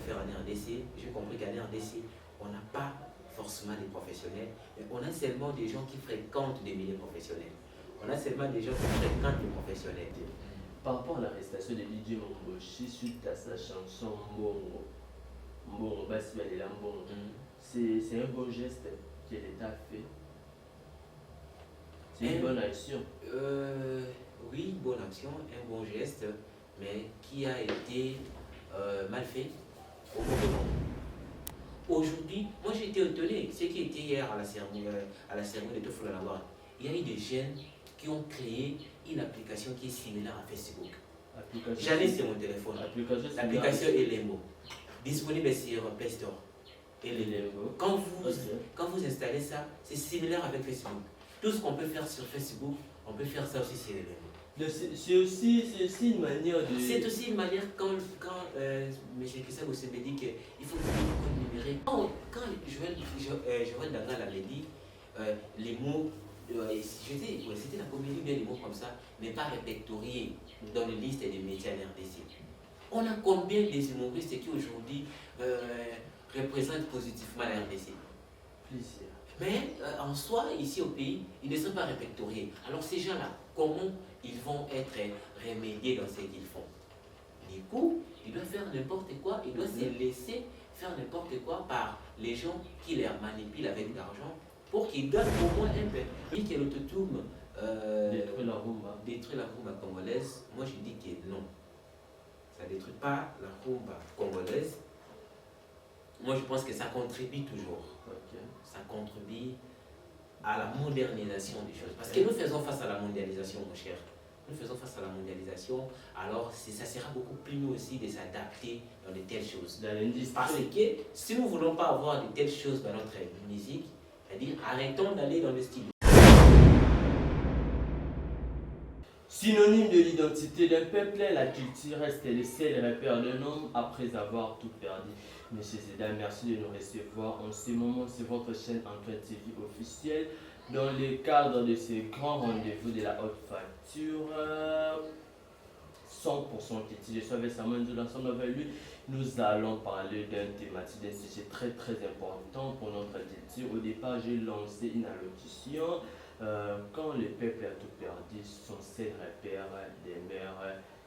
faire en RDC, j'ai compris qu'en RDC, on n'a pas forcément des professionnels, mais on a seulement des gens qui fréquentent des milieux professionnels. On a seulement des gens qui fréquentent les professionnels. Par rapport à l'arrestation de DJ Momboshi suite à sa chanson Mbongo, Mbongo, Basibalela Mbongo, c'est un bon geste que l'État fait. C'est une bonne action. Oui, bonne action, un bon geste, mais qui a été mal fait au mauvais moment. Aujourd'hui, moi j'ai été étonné, ce qui était hier à la cérémonie de Tofula Nawar. Il y a eu des jeunes qui ont créé une application qui est similaire à Facebook. J'en ai sur mon téléphone. L'application Elembo, disponible sur Play Store. Elembo. Quand vous installez ça, c'est similaire avec Facebook. Tout ce qu'on peut faire sur Facebook, on peut faire ça aussi sur Elembo. C'est aussi une manière de... C'est aussi une manière quand M. Kissa me dit qu'il faut que le code numérique. Quand Joël Dagan l'avait dit, les mots, c'était la comédie, bien les mots comme ça, mais pas répertoriés dans les listes des médias RDC. On a combien des humoristes qui aujourd'hui représentent positivement la RDC? Plusieurs. Mais en soi, ici au pays, ils ne sont pas répertoriés. Alors ces gens-là, comment ils vont être remédiés dans ce qu'ils font? Du coup, ils doivent faire n'importe quoi, ils doivent se laisser faire n'importe quoi par les gens qui les manipulent avec de l'argent pour qu'ils donnent au moins un peu. Oui, que l'autotune détruit la rumba congolaise. Moi, je dis que non. Ça ne détruit pas la rumba congolaise. Moi, je pense que ça contribue toujours. Ça contribue à la modernisation des choses. Parce que nous faisons face à la mondialisation, mon cher. Nous faisons face à la mondialisation, alors ça sera beaucoup plus nous aussi de s'adapter dans de telles choses. Parce que si nous ne voulons pas avoir de telles choses dans notre musique, c'est-à-dire arrêtons d'aller dans le style. Synonyme de l'identité d'un peuple, la culture reste le seul repère d'un homme après avoir tout perdu. Monsieur Zeda, merci de nous recevoir en ce moment sur votre chaîne Enclave TV officielle dans le cadre de ce grand rendez-vous de la haute facture 100% Kitty. Je suis avec Samuel de l'ensemble avec lui. Nous allons parler d'un thématique, d'un sujet très important pour notre culture. Au départ, j'ai lancé une allocution. Quand le peuple a tout perdu, son seul repère demeure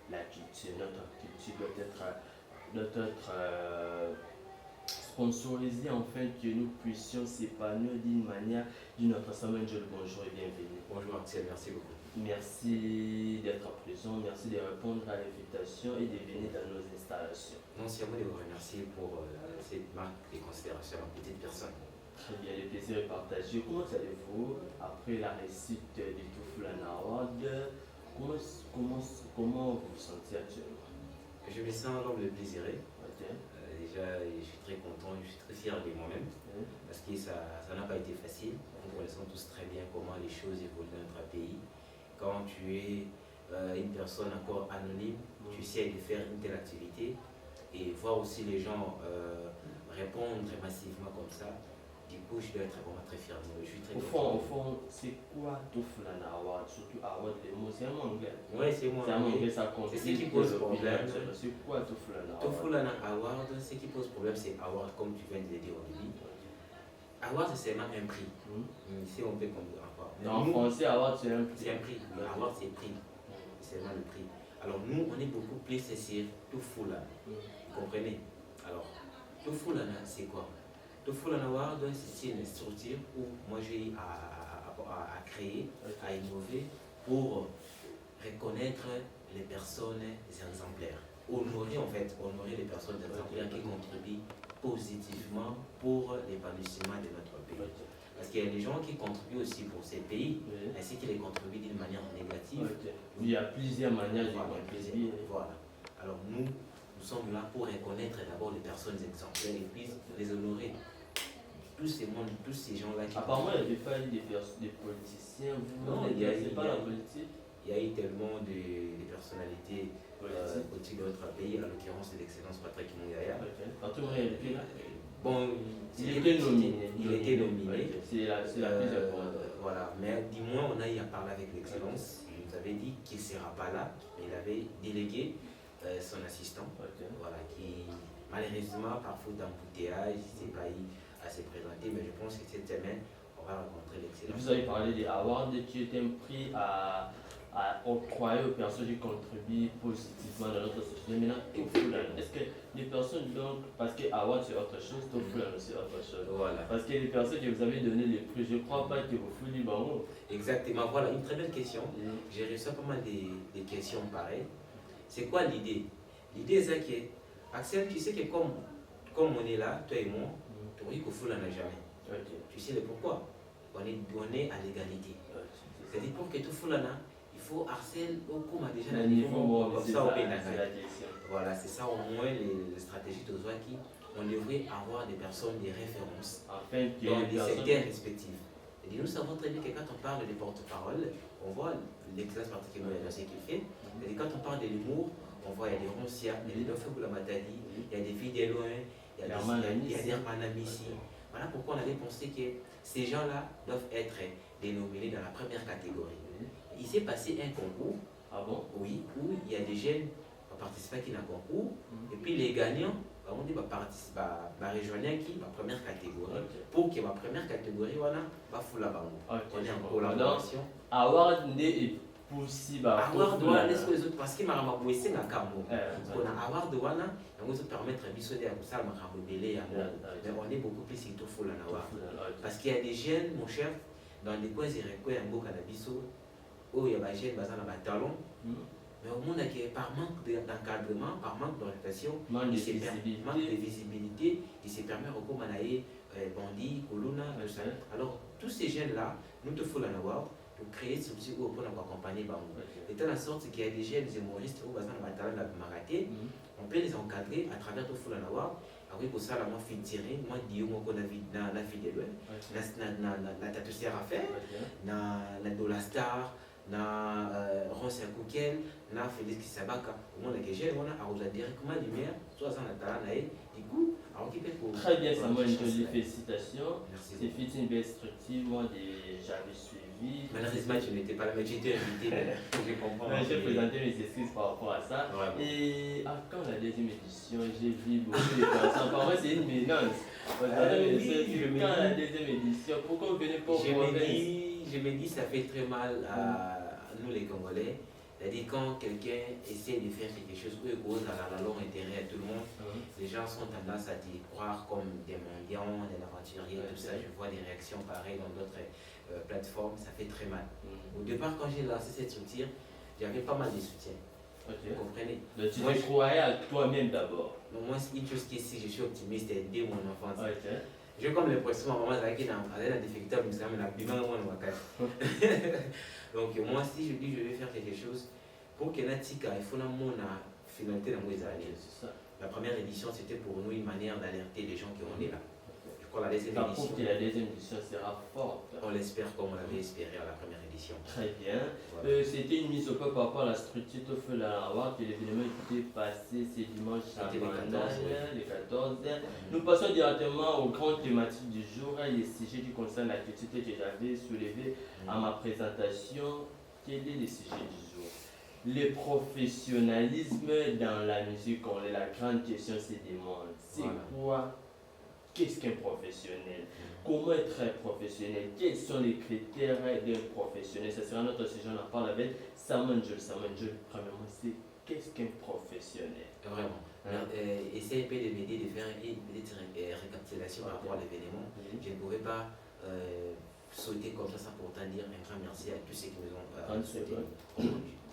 la culture. Notre culture doit être sponsorisée afin que nous puissions s'épanouir d'une manière d'une autre. Samuel Joel, bonjour et bienvenue. Bonjour Axel, merci beaucoup. Merci d'être présent, merci de répondre à l'invitation et de venir dans nos installations. Non, c'est à moi de vous remercier pour cette marque de considération à petite personne. Très bien, le plaisir est partagé. Comment allez-vous après la réussite du Tofula Award? Comment vous vous sentez actuellement? Je me sens l'homme le désiré. Déjà, je suis très content, je suis très fier de moi-même parce que ça n'a pas été facile. Nous connaissons tous très bien comment les choses évoluent dans notre pays. Quand tu es une personne encore anonyme, tu essaies de faire une telle activité et voir aussi les gens répondre massivement comme ça. Du coup, je dois être vraiment très fier de moi. Je suis très content. Au fond, c'est quoi Tofula Award? Surtout Award, les mots, c'est un mot anglais. Oui, c'est un mot anglais. C'est ce qui pose problème. C'est quoi Tofula Award? Tofula Award, ce qui pose problème, c'est Award, comme tu viens de le dire au début. Award, c'est seulement un prix. Si on peut comprendre. En français, Award, c'est un prix. C'est un prix. Award, c'est prix. C'est seulement le prix. Alors, nous, on est beaucoup plus sur Tofula. Vous comprenez? Alors, Tofula, c'est quoi? Tofula Award, c'est une structure où moi j'ai à créer, à innover pour reconnaître les personnes exemplaires. Honorer les personnes exemplaires qui contribuent positivement pour l'épanouissement de notre pays. Parce qu'il y a des gens qui contribuent aussi pour ces pays, ainsi qu'ils les contribuent d'une manière négative. Il y a plusieurs manières de contribuer. Voilà. Alors nous sommes là pour reconnaître d'abord les personnes exemplaires et puis les honorer. Tous ces gens-là qui... Apparemment, il n'y avait pas eu des politiciens. Non, c'est pas la politique. Il y a eu tellement de personnalités politiques de notre pays, en l'occurrence l'excellence Patrick Mungaya. Bon, il était nominé. C'est la plus importante. Voilà, mais du moins on a eu à parler avec l'excellence. Il nous avait dit qu'il ne sera pas là, mais il avait délégué son assistant, voilà, qui Malheureusement, par faute d'embouteillage, il s'est pas eu à se présenter, mais je pense que cette semaine, on va rencontrer l'excellence. Vous avez parlé des awards qui étaient pris à octroyer aux personnes qui contribuent positivement dans notre société. Maintenant, est-ce que les personnes, donc, parce que award c'est autre chose, Tofulan c'est autre chose. Voilà. Parce que les personnes que vous avez donné les prix, je ne crois pas que vous foulez bon. Exactement, voilà, une très belle question. J'ai reçu pas mal des questions pareilles. C'est quoi l'idée? L'idée, c'est que, Axel, tu sais que comme on est là, toi et moi, tu vois qu'au foule, on n'a jamais. Tu sais le pourquoi? On est à l'égalité. C'est-à-dire pour que tout foule, il faut harceler au comme déjà le niveau, comme ça au pays. Voilà, c'est ça au moins les stratégies de Zouaki. On devrait avoir des personnes, des références dans les secteurs respectifs. Et nous savons très bien que quand on parle des porte-paroles, on voit l'excellence particulièrement de ce qu'il fait. Et quand on parle de l'humour, on voit il y a des Roncia, il y a des Dofeu Boulamatadi, il y a des filles de loin, il y a des Hermanamissi. Voilà pourquoi on avait pensé que ces gens-là doivent être dénominés dans la première catégorie. Il s'est passé un concours, oui, où il y a des jeunes qui participent à un concours, et puis les gagnants, on dit participer à rejoindre qui la première catégorie. Pour que ma première catégorie, on est en collaboration. Award n'est possible. Award wana est-ce que les autres parce que ma boue c'est na kambo. On a award wana, on va permettre à biso de ça ma belé ya. Mais on est beaucoup plus surtout full en award. Parce qu'il y a des jeunes, mon cher, dans des coins iréquois en boka na biso, où il y a des jeunes basés dans les talons. Mais au monde par manque d'encadrement, par manque d'orientation, manque de visibilité, il se permet de recommander bandits, colonna, tout ça. Alors, tous ces jeunes-là, nous te faut l'en avoir pour créer ce petit groupe pour nous accompagner. De telle sorte qu'il y a des jeunes humoristes au bassin de Batalan de Maraté, on peut les encadrer à travers tout faut l'en avoir. Après, pour ça, moi, je tirer, moi, je dis, moi, qu'on a vu dans la vie de l'ouest, la tatoussière à faire, dans la Dolastar, na Ronce Koukel, na Félix Kisabaka. Au moins, les jeunes, on a directement lumière, soit dans la talanae, du coup, alors qui peut pour. Très bien, Samuel, une jolie félicitation. Merci. C'est fait une belle structure, moi, j'avais suivi. Malheureusement, je n'étais pas là, mais j'étais invité, mais je comprends. J'ai présenté mes excuses par rapport à ça. Ouais. Et quand la deuxième édition, j'ai vu beaucoup de personnes. Par moi, c'est une menace. Quand la deuxième édition, pourquoi vous venez pas au Je me dis, ça fait très mal à nous les Congolais. C'est-à-dire quand quelqu'un essaie de faire quelque chose où il cause à leur intérêt à tout le monde, les gens sont tendance à y croire comme des mendiants, des aventuriers, tout ça. Je vois des réactions pareilles dans d'autres plateformes, ça fait très mal. Au départ, quand j'ai lancé cette structure, j'avais pas mal de soutien. Vous comprenez? Donc tu te croyais à toi-même d'abord. Moi, c'est une chose qui, si je suis optimiste, c'est dès mon enfance. J'ai comme l'impression, ma maman, elle a la difficulté à me dire, mais la bima, moi, donc, moi, si je dis je vais faire quelque chose, pour que Natika, il faut la finalité dans mes années. La première édition, c'était pour nous une manière d'alerter les gens qui ont est là. Je crois la deuxième édition. Que la deuxième édition sera forte. On l'espère comme on l'avait espéré à la première édition. Très bien. Voilà. C'était une mise au point par rapport à la structure de feu la que l'événement était passé ce dimanche à le 14. Nous passons directement aux grandes thématiques du jour, les sujets qui concernent l'activité que j'avais soulevée à ma présentation. Quel est le sujet du jour? Le professionnalisme dans la musique, la grande question se demande. C'est quoi? Qu'est-ce qu'un professionnel? Comment être un professionnel? Quels sont les critères d'un professionnel? Ce sera notre sujet, on en parle avec Samanjol. Samanjol, premièrement, c'est qu'est-ce qu'un professionnel? Vraiment. Essayez de m'aider de faire une petite récapitulation par rapport à l'événement. Je ne pouvais pas sauter comme ça sans pourtant dire un grand merci à tous ceux qui nous ont sauté.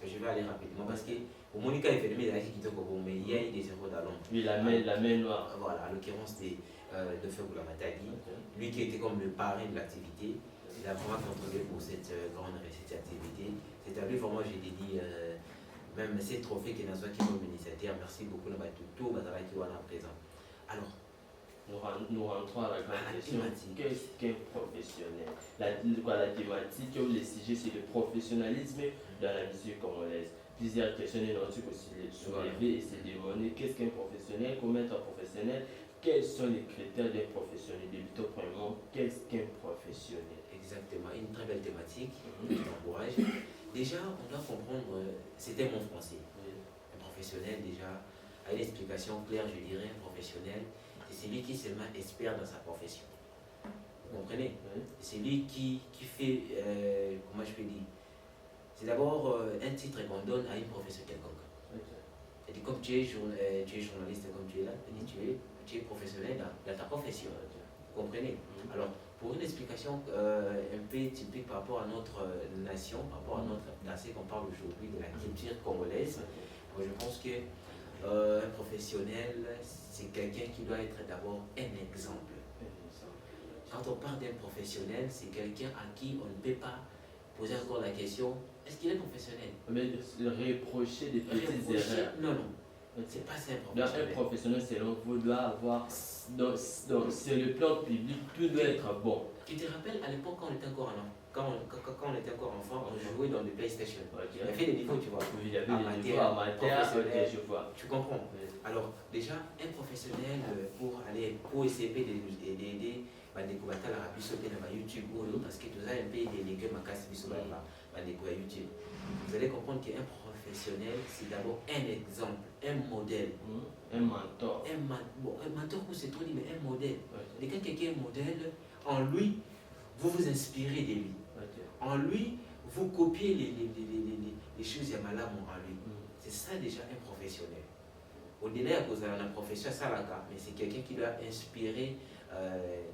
Je vais aller rapidement parce que au Monica événement, il y a qui quittent Kobo, mais il y a eu des héros d'Alon. Oui, la main noire. Voilà, à l'occurrence de Feu Boulamatadi, lui qui était comme le parrain de l'activité. Il a vraiment contribué pour cette grande activité. C'est à lui vraiment, j'ai dit, même ces trophées qui nous ont qui comme initiateur. Merci beaucoup, tout Bazara qui est là présent. Alors, nous rentrons à la grande question. Qu'est-ce qu'un professionnel? La thématique ou le sujet, c'est le professionnalisme dans la musique congolaise. Plusieurs questions aussi soulevées et se demander qu'est-ce qu'un professionnel, comment être un professionnel, quels sont les critères d'un professionnel. Débutons premièrement, qu'est-ce qu'un professionnel? Exactement, une très belle thématique, je t'encourage. Déjà, on doit comprendre, c'était mon français. Un professionnel déjà, à une explication claire, je dirais, un professionnel, c'est celui qui est seulement expert dans sa profession. Vous comprenez? Oui. C'est lui qui fait, comment je peux dire, c'est d'abord un titre qu'on donne à une profession quelconque. Ok. C'est-à-dire, comme tu es journaliste, comme tu es là, tu es professionnel dans ta profession. Ok. Vous comprenez? Alors, pour une explication un peu typique par rapport à notre nation, par rapport à ce qu'on parle aujourd'hui de la culture congolaise, moi, je pense que un professionnel, c'est quelqu'un qui doit être d'abord un exemple. Quand on parle d'un professionnel, c'est quelqu'un à qui on ne peut pas poser encore la question, est-ce qu'il est professionnel? Mais reprocher des petites erreurs. Non, non. Ok. C'est pas ça un Donc, professionnel. un professionnel, selon vous, doit avoir, sur le plan public, tout doit être bon. Tu te rappelles à l'époque quand on était encore enfant, on jouait dans le PlayStation. Ok. Il y avait des niveaux, tu vois. Oui, il y avait des niveaux amateurs. Ok, je vois. Tu comprends? Oui. Alors, déjà, un professionnel pour essayer d'aider bandeko la biso pe na YouTube ou parce que tout ça un peu des légumes à casse biso bandeko à YouTube. Vous allez comprendre qu'un professionnel, c'est d'abord un exemple, un modèle. Un mentor. Un mentor, c'est trop dit, mais un modèle. Ok. Et quand quelqu'un est modèle, en lui, vous vous inspirez de lui. Ok. En lui, vous copiez les choses Yamala en lui. C'est ça déjà un professionnel. Au-delà de la profession, mais c'est quelqu'un qui doit inspirer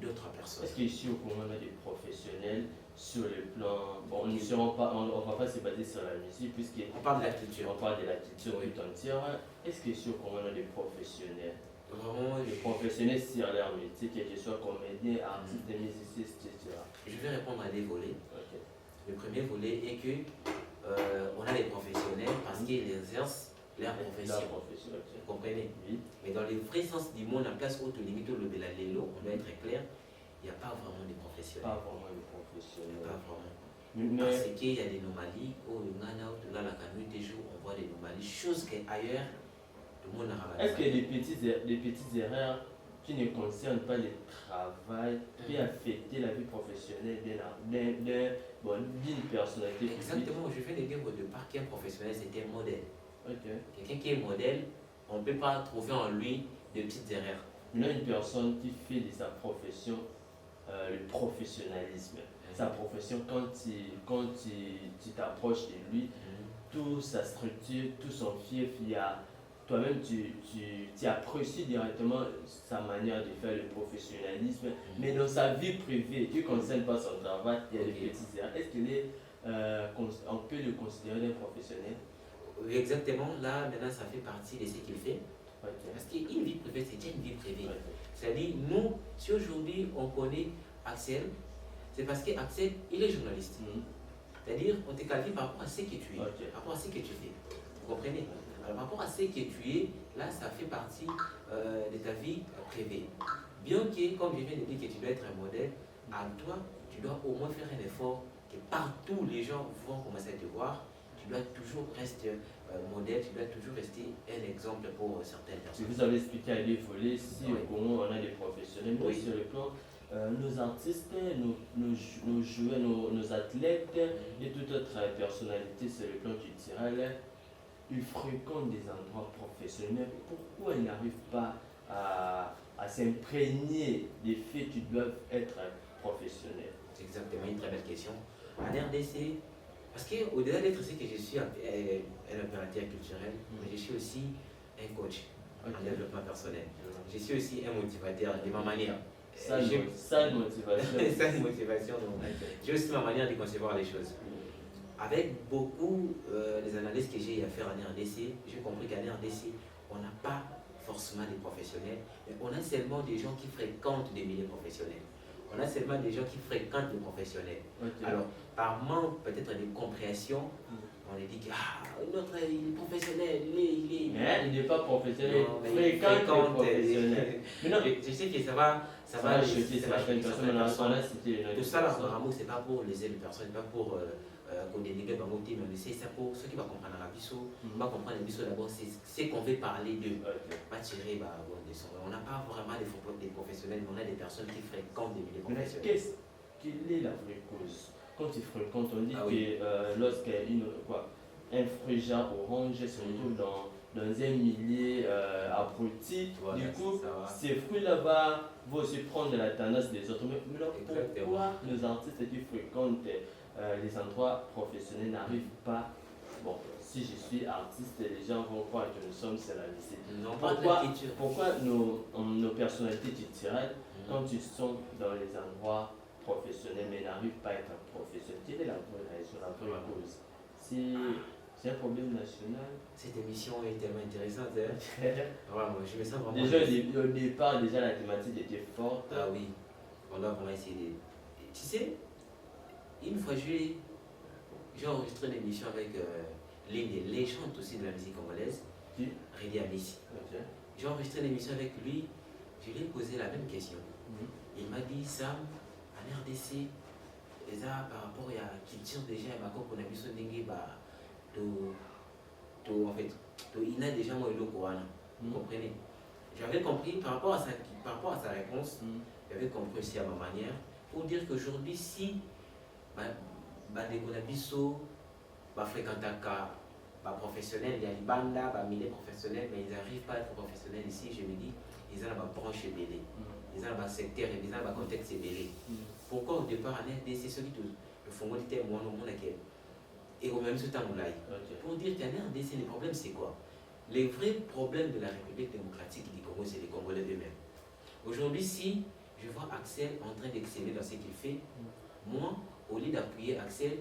d'autres personnes. Est-ce qu'ici au Congo, on a des professionnels sur le plan. Bon, nous serons pas, on ne va pas se baser sur la musique, puisqu'on parle de la culture. On parle de la culture tout entière. Est-ce qu'ici au Congo, on a des professionnels? Vraiment, des professionnels sur leur métier, que ce soit comédien, artiste, musicien, etc. Je vais répondre à des volets. Okay. Le premier volet est que on a des professionnels parce qu'ils exercent leur profession. Okay. Vous comprenez? Oui. Mais dans le vrai sens du mot, en place où tu limites le belalelo, on doit être clair, il n'y a pas vraiment de professionnels. Pas vraiment de professionnels. Pas vraiment. Mais... Parce qu'il y a des anomalies, où là, la canute des jours, on voit des anomalies, choses qu'ailleurs, tout le monde n'a pas. Est-ce que les petites erreurs qui ne concernent pas le travail peuvent affecter la vie professionnelle d'une personnalité publique? Exactement, je viens de dire au départ qu'un professionnel, c'était un modèle. Okay. Quelqu'un qui est modèle, on ne peut pas trouver en lui de petites erreurs. Maintenant, une personne qui fait de sa profession le professionnalisme, sa profession, quand tu t'approches de lui, toute sa structure, tout son fief, toi-même tu apprécies directement sa manière de faire le professionnalisme, mais dans sa vie privée, qui ne concerne pas son travail, il y a des petites erreurs. Est-ce qu'on peut le considérer d'un professionnel? Oui, exactement. Là, maintenant, ça fait partie de ce qu'il fait. Okay. Parce qu'une vie privée, c'est déjà une vie privée. Okay. C'est-à-dire, nous, si aujourd'hui on connaît Axel, c'est parce qu'Axel, il est journaliste. C'est-à-dire, on te qualifie par rapport à ce que tu es, par rapport à ce que tu fais. Vous comprenez? Alors, par rapport à ce que tu es, là, ça fait partie de ta vie privée. Bien que, comme je viens de dire, que tu dois être un modèle, à toi, tu dois au moins faire un effort que partout les gens vont commencer à te voir. Tu dois toujours rester modèle, tu dois toujours rester un exemple pour certaines personnes. Vous avez expliqué à des volets, si au Congo on a des professionnels, mais sur le plan, nos artistes, nos joueurs, nos athlètes et toute autre personnalité sur le plan culturel, ils fréquentent des endroits professionnels. Pourquoi ils n'arrivent pas à s'imprégner des faits qui doivent être professionnels? C'est exactement une très belle question. En RDC, parce qu'au-delà d'être ce que je suis un opérateur culturel, je suis aussi un coach en développement personnel. Je suis aussi un motivateur de ma manière. Ça motivation. Ça motivation. J'ai aussi ma manière de concevoir les choses. Avec beaucoup des analyses que j'ai à faire en RDC, j'ai compris qu'en RDC, on n'a pas forcément des professionnels, mais on a seulement des gens qui fréquentent des milieux professionnels. On a seulement des gens qui fréquentent les professionnels. Alors, par manque peut-être de compréhension, on est dit que l'autre il est professionnel, mais il n'est pas professionnel, il fréquente les professionnels. Je sais que ça va choquer certaines personnes. Tout ça là, vraiment, c'est pas pour les autres personnes, pas pour qu'on dénigre dans notre team, mais c'est pour ceux qui vont comprendre la biso, va comprendre la biso d'abord, c'est qu'on veut parler d'eux, pas tirer on n'a pas vraiment des professionnels, mais on a des personnes qui fréquentent des milieux professionnels. Quelle est la vraie cause? Quand ils fréquentent, on dit que lorsqu'un fruit genre orange se retrouve dans un milieu abruti. Voilà, Du coup, ça va. ces fruits là-bas vont aussi prendre la tendance des autres. Mais alors, Exactement. pourquoi nos artistes qui fréquentent les endroits professionnels n'arrivent pas? Bon, si je suis artiste, les gens vont croire que nous sommes salariés. Non, pas de l'écriture. Pourquoi nos personnalités culturelles, quand ils sont dans les endroits professionnels, mais n'arrivent pas à être professionnels? Quelle est la vraie raison, la vraie cause? C'est un problème national. Cette émission est tellement intéressante. Hein? Vraiment, je me sens vraiment. Déjà au départ, déjà la thématique était forte. Ah oui, on doit vraiment essayer de. Tu sais, une fois j'ai enregistré une émission avec l'une des légendes aussi de la musique congolaise, Qui? Rédi Amissi. Ok. J'ai enregistré une émission avec lui, je lui ai posé la même question. Il m'a dit, Sam, en RDC, par rapport à la culture déjà, on a vu son dengue, en fait, il a déjà moi le Coran. Vous comprenez? J'avais compris par rapport à sa réponse, j'avais compris aussi à ma manière, pour dire qu'aujourd'hui, si des Gonabiso, fréquentent professionnels, il y a une bande là, milieu professionnel, mais ils n'arrivent pas à être professionnels ici, je me dis, ils ont la branche belée, ils ont la secteur, ils ont le contexte belé. Pourquoi au départ, en RDC, celui tout, le Fongo était moins au monde et au même temps, pour dire qu'en RDC, le problème c'est quoi? Les vrais problèmes de la République démocratique du Congo, c'est les Congolais eux-mêmes. Aujourd'hui, si je vois Axel en train d'exceller dans ce qu'il fait, moi, au lieu d'appuyer Axel,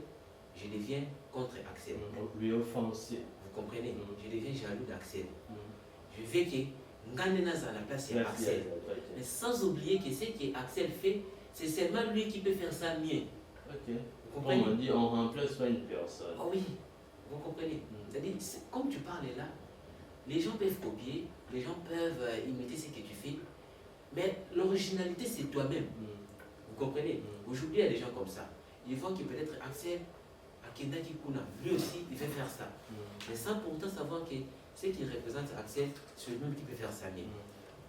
je deviens contre Axel. Lui offenser. Vous comprenez? Je deviens jaloux d'Axel. Je fais que Ngandenas à la place, c'est Axel. Mais sans oublier que ce qu'Axel fait, c'est seulement lui qui peut faire ça mieux. Ok. Vous comprenez? On dit on remplace pas une personne. Oh oui, vous comprenez? C'est-à-dire, comme tu parles là, les gens peuvent copier, les gens peuvent imiter ce que tu fais, mais l'originalité c'est toi-même. Vous comprenez? Aujourd'hui, il y a des gens comme ça. Ils voient que peut-être Axel, Akenda Kikuna, lui aussi, il fait faire ça. Mais sans pourtant savoir que ce qui représente Axel, c'est lui-même qui peut faire ça mieux.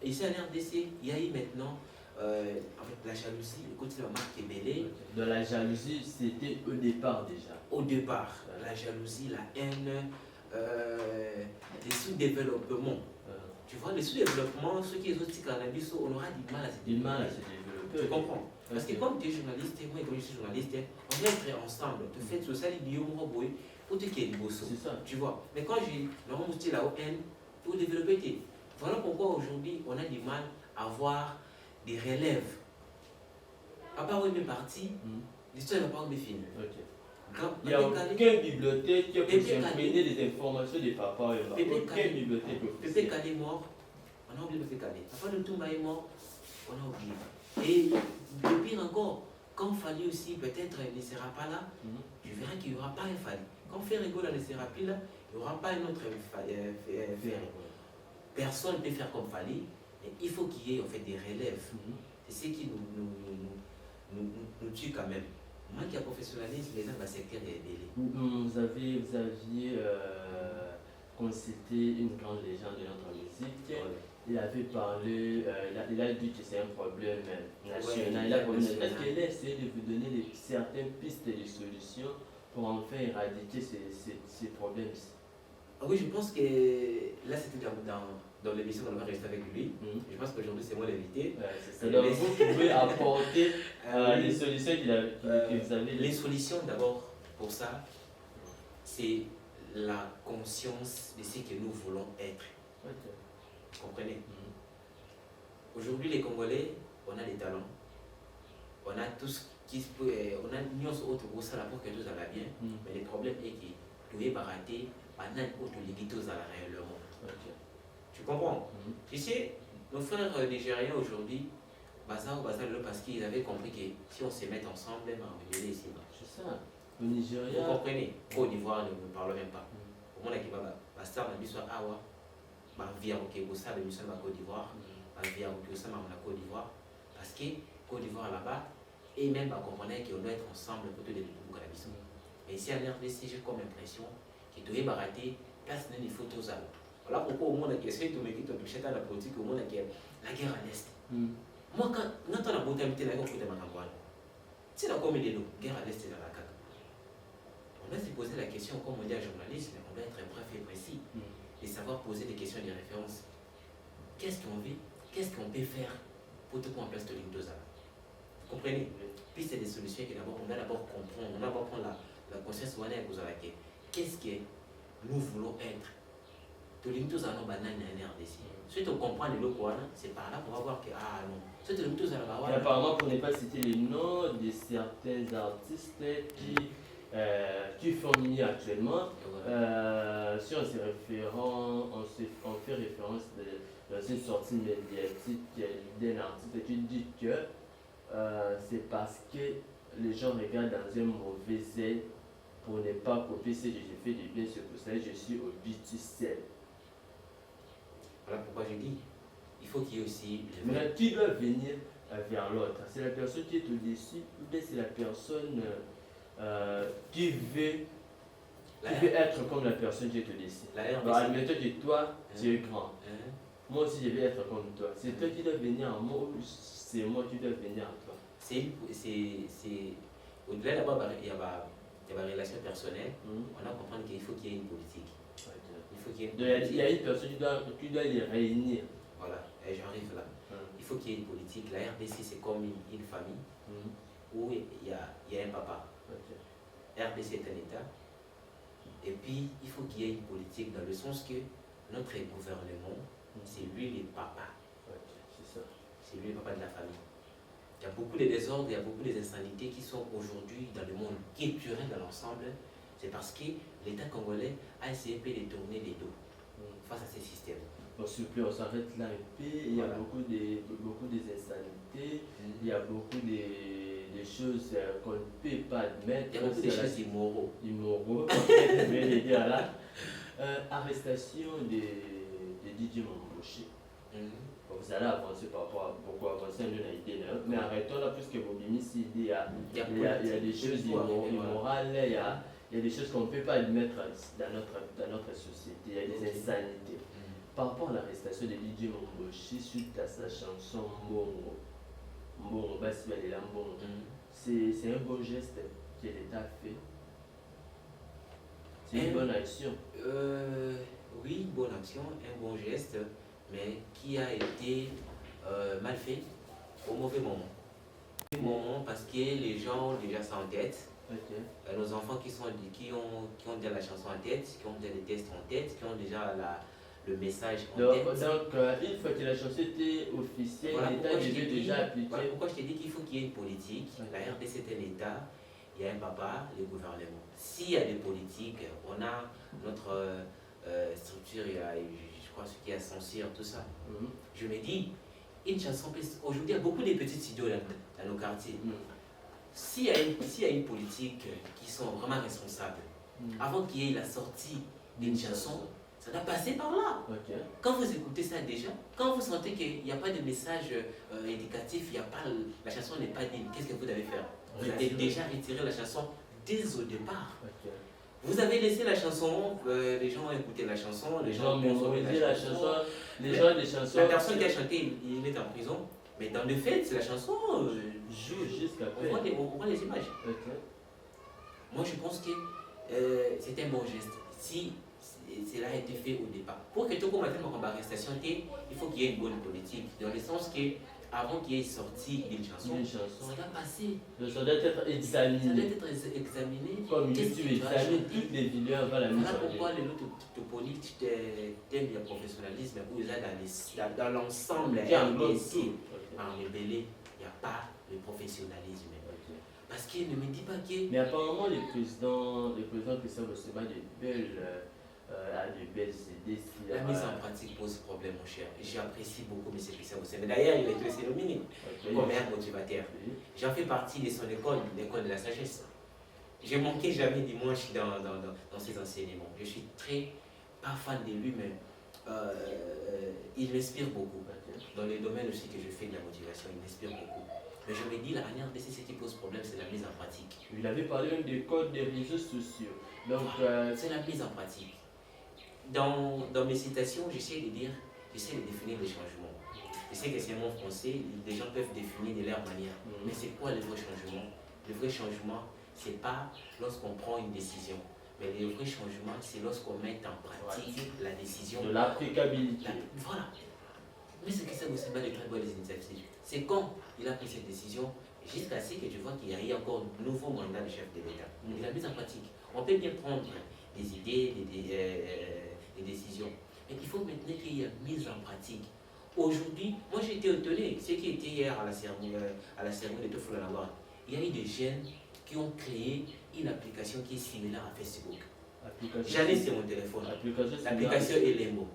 Et ici à l'RDC, il y a eu maintenant la jalousie, le côté de la marque Kébélé. De la jalousie, c'était au départ déjà. Au départ, la jalousie, la haine, les sous-développements. Tu vois, les sous-développements, ceux qui sont aussi cannabis, on aura du mal à se développer. Tu comprends? Parce que comme tu es journaliste, moi et comme je suis journaliste, on va être ensemble. Tu fais tout ça, les billets, pour te qu'il y ait du beau saut. C'est ça. Tu vois? Mais quand j'ai le la haine, pour développer, voilà pourquoi aujourd'hui on a du mal à avoir des relèves. Papa où il est parti, l'histoire n'est pas où il finit. Il n'y a aucune bibliothèque qui peut s'imprégner des informations de papa et maman. Aucune bibliothèque. Pépé Kalé est mort, on a oublié Pépé Kalé. Papa de Toumba est mort, on a oublié. Et de pire encore, quand Fali aussi peut-être ne sera pas là, tu verras qu'il n'y aura pas un Fali. Quand Ferregola ne sera plus là, il n'y aura pas un autre Ferregola. Personne ne peut faire comme Fali, mais il faut qu'il y ait en fait des relèves. C'est ce qui nous tue quand même. Moi qui a professionnalisme, les gens, secteur est délai. Vous aviez consulté une grande légende de notre musique. Il avait parlé, il a dit que c'est un problème national. Est-ce qu'il a essayé de vous donner certaines pistes de solutions pour enfin éradiquer ces problèmes? Oui, je pense que là c'était dans l'émission qu'on va rester avec lui. Je pense qu'aujourd'hui c'est moi l'invité. Donc vous pouvez apporter les solutions que vous avez. Les solutions d'abord pour ça, c'est la conscience de ce que nous voulons être. Vous comprenez? Aujourd'hui les Congolais, on a des talents, on a tout ce qui se peut, on a une autre pour ça pour que tout aille bien, mais le problème est que tout est baraté, on a une autre liquidité à la réellement. Tu comprends? Tu sais, nos frères nigériens aujourd'hui, parce qu'ils avaient compris que si on se met ensemble, on va venir ici. C'est ça. Au Nigeria. Vous comprenez? Côte d'Ivoire ne parle même pas. Au monde qui va bastar na biso awa, ba via ok bossa de mission na Côte d'Ivoire, ba via ok bossa na Côte d'Ivoire, parce que Côte d'Ivoire là-bas et même ba comprenait qu'on doit être ensemble pour tout développer la mission. Mais ici à l'RDC, j'ai comme impression qu'il doit barater place d'une photo aux autres. Voilà pourquoi au monde qui essaie de mettre tout toucher dans la politique au monde qui est la guerre à l'est. Moi quand on a beau t'habiter la guerre pour te macampagne, c'est la comme de guerre à l'est et dans la caca. On doit se poser la question, comme on dit à journaliste, on doit être bref et précis. de savoir poser des questions de référence. Qu'est-ce qu'on veut? Qu'est-ce qu'on peut faire pour te mettre en place de l'Indosa? Vous comprenez? Puis c'est des solutions que d'abord, on doit d'abord comprendre, on doit d'abord prendre la conscience de qu'est-ce que nous voulons être. De l'Indosa, non, banane et RDC. Si on comprend le loco, c'est par là qu'on va voir que, ah non, c'est de l'Indosa là-bas. Apparemment, pour ne pas citer les noms de certains artistes qui font mieux actuellement, si on, on fait référence dans une sortie médiatique d'un artiste qui dit que c'est parce que les gens regardent dans un mauvais œil pour ne pas copier ce que j'ai fait de bien, c'est pour ça que je suis au BTC. Voilà pourquoi je dis, il faut qu'il y ait aussi... Mais qui doit venir vers l'autre? C'est la personne qui est au-dessus ou bien c'est la personne qui veut être comme la personne qui est au-dessus? Admettons que toi, tu es grand. Moi aussi, je vais être comme toi. C'est toi qui dois venir à moi ou c'est moi qui dois venir à toi? Au-delà d'abord, il y a ma relation personnelle. On doit comprendre qu'il faut qu'il y ait une politique. Il y a une personne qui doit les réunir. Voilà, et j'arrive là. Il faut qu'il y ait une politique. La RDC, c'est comme une famille où il y a un papa. RDC est un État. Et puis, il faut qu'il y ait une politique dans le sens que notre gouvernement, c'est lui le papa. C'est lui le papa de la famille. Il y a beaucoup de désordres, il y a beaucoup d'insanités qui sont aujourd'hui dans le monde culturel dans l'ensemble. C'est parce que l'État congolais a essayé de tourner les dos face à ces systèmes. Bon, s'il vous plaît, on s'arrête là un peu. Il y a beaucoup d'insanités, il y a beaucoup de choses qu'on ne peut pas admettre. Il y a beaucoup de choses immoraux. Immoraux, je vais le dire là. Arrestation de DJ Mamboshi. Vous allez avancer par rapport à beaucoup avancer, nous on a idée, mais arrêtons là, puisque vous avez mis ici, il y a des choses immorales, il y a des choses qu'on ne peut pas admettre dans notre société, il y a des insanités. Par rapport à l'arrestation de DJ Mamboshi suite à sa chanson Mbongo, c'est un bon geste que l'État fait. C'est une bonne action. Oui, bonne action, un bon geste, mais qui a été mal fait au mauvais moment. Parce que les gens ont déjà ça en tête. Nos enfants qui ont déjà la chanson en tête, qui ont déjà des tests en tête, qui ont déjà le message en tête. Donc, une fois que la chanson était officielle, voilà l'État devait déjà appliquer. Voilà pourquoi je t'ai dit qu'il faut qu'il y ait une politique. La RDC est un État, il y a un papa, le gouvernement. S'il y a des politiques, on a notre structure, il y a, je crois, ce qui est censure, tout ça. Je me dis, une chanson, aujourd'hui, il y a beaucoup de petits studios dans nos quartiers. S'il y a une politique qui sont vraiment responsables, avant qu'il y ait la sortie d'une chanson, ça doit passer par là. Quand vous écoutez ça déjà, quand vous sentez qu'il n'y a pas de message éducatif, la chanson n'est pas digne, qu'est-ce que vous devez faire? Vous avez déjà retiré la chanson dès au départ. Vous avez laissé la chanson, les gens ont écouté la chanson, les gens ont mémorisé la chanson. La personne qui a chanté, il est en prison. Mais dans le fait, c'est la chanson. Joue jusqu'à on voit les images. Moi, je pense que c'est un bon geste. Si cela a été fait au départ. Pour que tout le monde ait arrestation, il faut qu'il y ait une bonne politique. Dans le sens que avant qu'il y ait sorti une chanson, ça doit passer. Ça doit être examiné. Ça doit être examiné. Comme YouTube examine toutes les vidéos avant la mise en ligne. Voilà pourquoi les Topoliques t'aiment le professionnalisme, où il y a dans l'ensemble en rebelle, il n'y a pas le professionnalisme. Parce qu'il ne me dit pas que... Mais apparemment, le président Christophe Ossema a de belles idées. La mise en pratique pose problème, mon cher. J'apprécie beaucoup M. Christophe Ossema. D'ailleurs, il est aussi nominé comme un motivateur. J'en fais partie de son école, l'école de la sagesse. Je ne manquais jamais dimanche dans ses enseignements. Je suis pas fan de lui, mais il m'inspire beaucoup. Dans les domaines aussi que je fais de la motivation, il m'inspire beaucoup. Mais je me dis, la manière de ce qui pose problème, c'est la mise en pratique. Il avait parlé des codes des réseaux sociaux. Donc, c'est la mise en pratique. Dans mes citations, j'essaie de définir les changements. Je sais que c'est mon français, les gens peuvent définir de leur manière. Mais c'est quoi le vrai changement? Le vrai changement, c'est pas lorsqu'on prend une décision. Mais le vrai changement, c'est lorsqu'on met en pratique la décision. De l'applicabilité. Voilà. Mais ce qui s'est aussi pas de très bonnes initiatives. C'est quand il a pris cette décision, jusqu'à ce que tu vois qu'il y a eu encore un nouveau mandat de chef de l'État. Il l'a mise en pratique. On peut bien prendre des idées, des décisions. Mais il faut maintenant qu'il y ait mise en pratique. Aujourd'hui, moi j'ai été étonné, ce qui était hier à la cérémonie de Tofulanawar, il y a eu des jeunes qui ont créé une application qui est similaire à Facebook. J'en ai sur mon téléphone. L'application Elembo,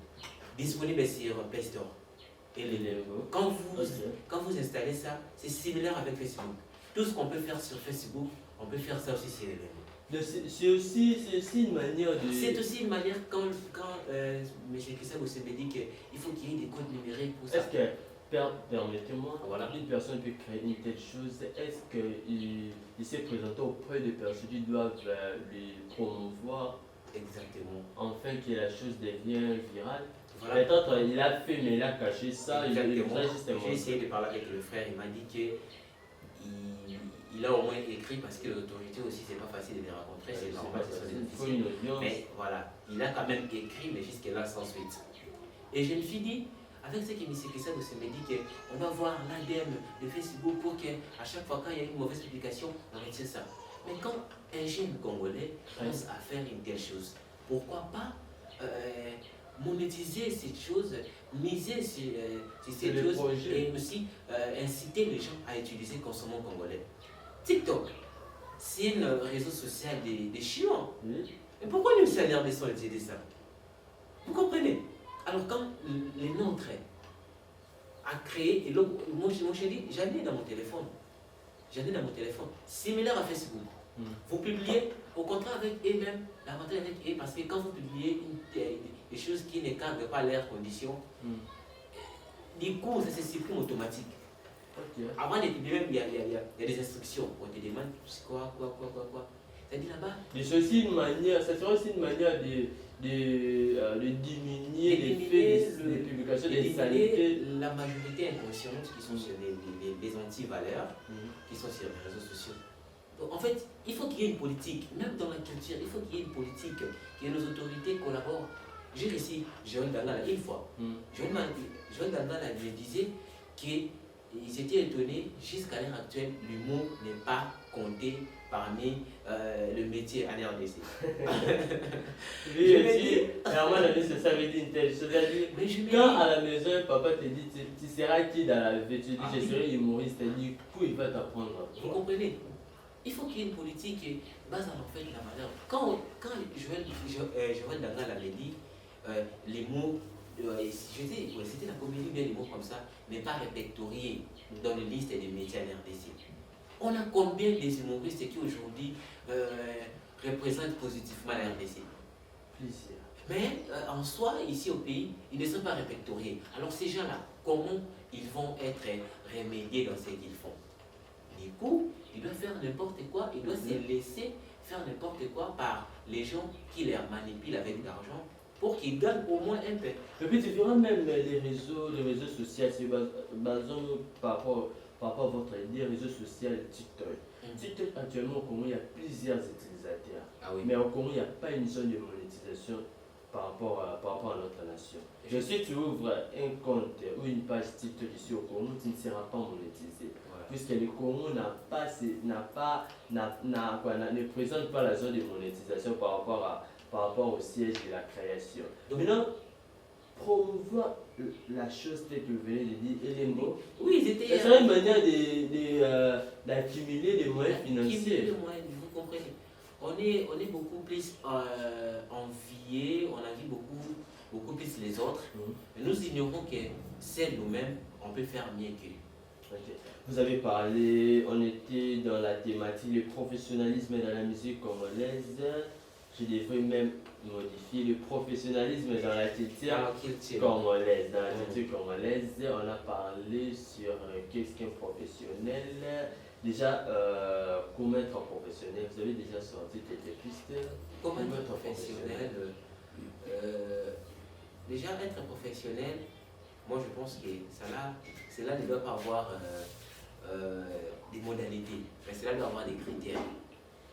disponible sur Play Store. Quand vous installez ça, c'est similaire avec Facebook. Tout ce qu'on peut faire sur Facebook, on peut faire ça aussi sur Elembo. C'est aussi une manière de... C'est aussi une manière quand M. Kissa me dit qu'il faut qu'il y ait des codes numériques pour ça. Est-ce que, permettez-moi, voilà, une personne peut créer une telle chose, est-ce qu'il s'est présenté auprès des personnes qui doivent lui promouvoir? Exactement. Afin que la chose devienne virale? Voilà. Peut-être il a fait, mais il a caché ça. J'ai essayé de parler avec le frère, il m'a dit que il a au moins écrit parce que l'autorité aussi, c'est pas facile de les rencontrer, c'est normal, c'est difficile. Mais voilà, il a quand même écrit, mais jusque-là sans suite. Et je me suis dit, avec ce que M. Kissa me dit qu'on va voir l'ADEME de Facebook pour qu'à chaque fois qu'il y a une mauvaise publication, on retire ça. Mais quand un jeune Congolais pense à faire une telle chose, pourquoi pas monétiser cette chose, miser sur cette chose et aussi inciter les gens à utiliser consommant congolais. TikTok, c'est un réseau social des Chinois. Mais pourquoi nous, c'est à RDC, on utilise ça? Vous comprenez? Alors quand les nôtres a créé, et donc, moi j'ai dit, j'en ai dans mon téléphone. Similaire à Facebook. Vous publiez, au contraire avec eux-mêmes, l'avantage avec eux, parce que quand vous publiez des choses qui ne cadrent pas leurs conditions, du coup, ça se supprime automatique. Avant de publier, même, il y a des instructions. On te demande quoi. Ça dit là-bas. C'est aussi une manière, ça serait aussi une manière de diminuer l'effet des publications des saletés. La majorité inconsciente qui sont sur les anti-valeurs, qui sont sur les réseaux sociaux. Donc, en fait, il faut qu'il y ait une politique, même dans la culture, il faut qu'il y ait une politique, que nos autorités collaborent. J'ai réussi, Joël Dangala, une fois. Joël Dangala me disait qu'il s'était étonné, jusqu'à l'heure actuelle, l'humour n'est pas compté parmi le métier à l'RDC. Ça veut dire une telle chose. Quand à la maison, papa te dit, tu seras qui dans la vie? Tu dis, je serai humoriste, du coup, il va t'apprendre. Vous comprenez? Il faut qu'il y ait une politique basée en fait la valeur. Quand Joël Dangala avait dit, les mots, c'était la comédie, bien les mots comme ça, n'est pas répertoriés dans les listes des métiers à l'RDC. On a combien des humoristes qui aujourd'hui représentent positivement la RDC? Plusieurs. Mais en soi, ici au pays, ils ne sont pas répertoriés. Alors ces gens-là, comment ils vont être remédiés dans ce qu'ils font? Du coup, ils doivent faire n'importe quoi, ils doivent se laisser faire n'importe quoi par les gens qui les manipulent avec de l'argent pour qu'ils gagnent au moins un peu. Et puis tu verras même les réseaux sociaux, c'est basant par rapport à votre idée, réseau social TikTok. TikTok actuellement au Congo, il y a plusieurs utilisateurs. Mais au Congo, il n'y a pas une zone de monétisation par rapport à notre nation. Et si tu ouvres un compte ou une page TikTok ici au Congo, tu ne seras pas monétisé. Puisque le Congo ne présente pas la zone de monétisation par rapport au siège de la création. Maintenant, promouvoir la chose telle que vous venez de dire, Elembo, c'est une manière d'accumuler des moyens financiers. Vous comprenez? On est beaucoup plus enviés, on envie beaucoup plus les autres. Nous ignorons que c'est nous-mêmes, on peut faire mieux qu'eux. Vous avez parlé, on était dans la thématique le professionnalisme dans la musique congolaise. Je devrais même modifier le professionnalisme dans la culture congolaise. Dans la culture congolaise, on a parlé sur qu'est-ce qu'un professionnel. Déjà, comment être un professionnel? Vous avez déjà sorti quelques pistes? Comment être professionnel? Déjà, être professionnel, moi je pense que cela ne doit pas avoir des modalités, mais cela doit avoir des critères.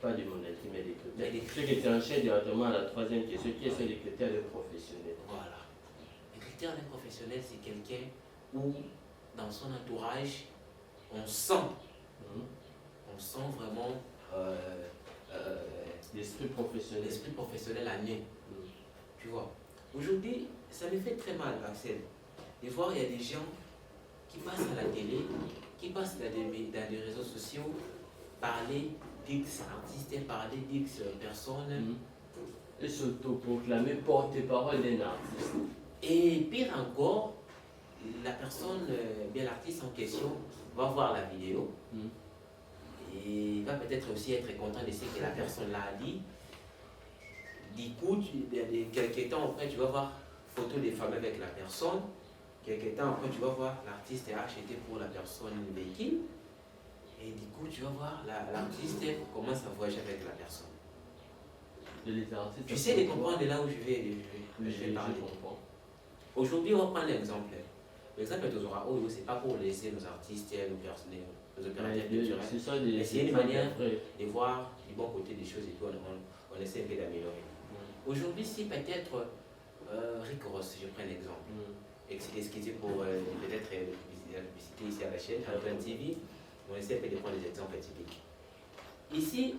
pas du monde intime, mais des critères. Mais des Ce qui t'enchaîne directement à la troisième question, quels sont les critères de professionnels? Voilà. Le critère d'un professionnel, c'est quelqu'un où, dans son entourage, on sent vraiment l'esprit professionnel à nez. Tu vois. Aujourd'hui, ça me fait très mal, Axel, de voir il y a des gens qui passent à la télé, qui passent dans des réseaux sociaux, parler d'X artistes, parler d'X personnes. Et s'autoproclamer porte-parole d'un artiste. Et pire encore, la personne, bien l'artiste en question, va voir la vidéo et va peut-être aussi être content de ce que la personne là a dit. Du coup, quelques temps après, tu vas voir photo des femmes avec la personne. Quelques temps après, tu vas voir l'artiste a acheté pour la personne une véhicule. Et du coup, tu vas voir l'artiste commence à voyager avec la personne. Les artistes, tu sais de comprendre de là où je vais parler. Aujourd'hui, on va prendre l'exemple. L'exemple de Zora c'est pas pour laisser nos artistes, nos opérateurs culturels. Mais c'est une manière de voir du bon côté des choses et tout. On essaie un peu d'améliorer. Aujourd'hui, si peut-être Rick Ross, je prends un exemple, excusez pour peut-être la publicité ici à la chaîne, à Antoine TV, on essaie un peu de prendre des exemples typiques. Ici,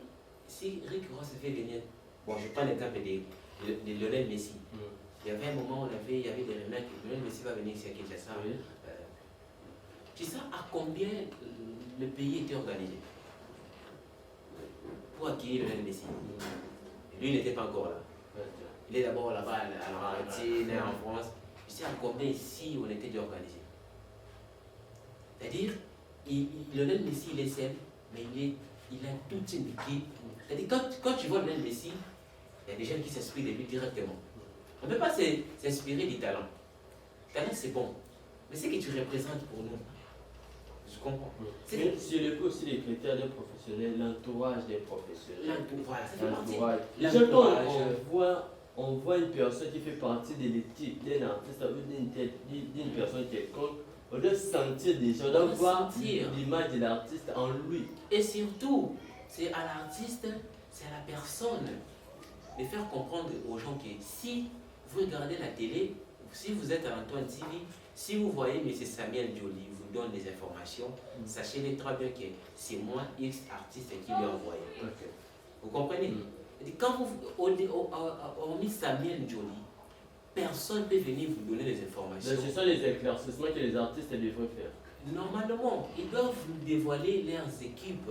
si Rick Ross fait venir, bon, je prends l'exemple de Lionel Messi. Il y avait un moment où il y avait des remarques, Lionel Messi va venir ici à Kinshasa. Tu sais à combien le pays était organisé pour accueillir Lionel Messi? Lui, il n'était pas encore là. Il est d'abord là-bas à l'Argentine, en France. Tu sais à combien ici on était déjà organisé? C'est-à-dire, Lionel Messi, il est seul, mais il a toute une équipe. C'est-à-dire, quand tu vois Lionel Messi, il y a des gens qui s'inspirent de lui directement. On ne peut pas s'inspirer du talent. Le talent, c'est bon. Mais c'est que tu représentes pour nous. Je comprends. Mais si le aussi les critères des professionnels, l'entourage des professionnels. Voilà, ça fait partie. Déjà, on voit une personne qui fait partie de l'équipe d'un artiste, d'une personne quelconque, on doit sentir déjà, on doit voir l'image de l'artiste en lui. Et surtout, c'est à l'artiste, c'est à la personne de faire comprendre aux gens que si vous regardez la télé, si vous êtes à Antoine TV, si vous voyez M. Samuel Joly vous donne des informations, sachez-les très bien que c'est moi, X artiste, qui lui a envoyé. Vous comprenez? Quand vous, hormis Samuel Joly, personne ne peut venir vous donner des informations. Donc, ce sont les éclaircissements que les artistes devraient faire. Normalement, ils doivent vous dévoiler leurs équipes,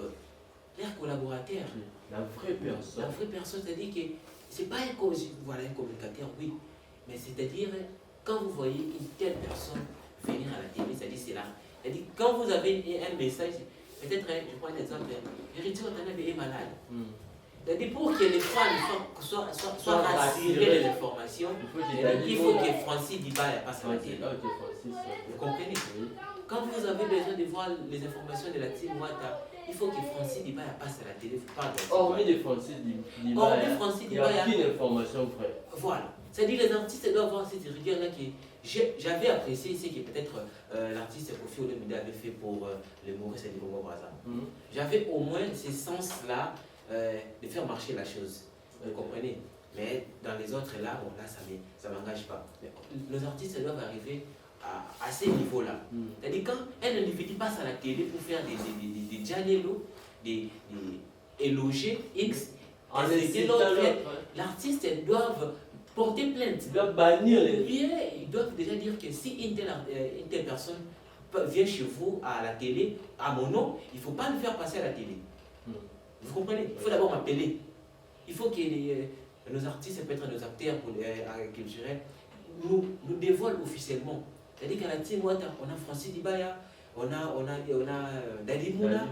leurs collaborateurs. La vraie personne. La vraie personne, c'est-à-dire que c'est pas un communicateur, oui, mais c'est-à-dire quand vous voyez une telle personne venir à la télé, c'est-à-dire c'est là. C'est-à-dire quand vous avez un message, peut-être, je prends un exemple, Héritier Watanabe est malade. C'est-à-dire pour que les fans soient rassurés des informations, il faut que Francis Dibaya passe à la télé. Vous comprenez? Quand vous avez besoin de voir les informations de la team Wata, il faut que Francis Dibaya passe à la télé. Hormis de Francis Dibaya, il n'y a aucune information vraie. Voilà. C'est-à-dire les artistes doivent voir cette rigueur-là que j'avais apprécié ici que peut-être l'artiste Kofi Olomide avait fait pour le Maurice et le Congo Brazza. J'avais au moins ce sens-là de faire marcher la chose. Vous comprenez? Mais dans les autres là, bon là ça ne m'engage pas. Mais nos artistes doivent arriver à ces niveaux-là. C'est-à-dire quand un individu passe à la télé pour faire des dialogues, des éloger X, l'artiste doivent porter plainte. Ils doivent bannir ils doivent déjà dire que si une telle personne vient chez vous à la télé, à mon nom, il ne faut pas le faire passer à la télé. Vous comprenez? Il faut d'abord m'appeler. Il faut que nos artistes, peut-être nos acteurs culturels, nous dévoilent officiellement. C'est-à-dire qu'à la team Wata, on a Francis Dibaya, on a Dadi Moula.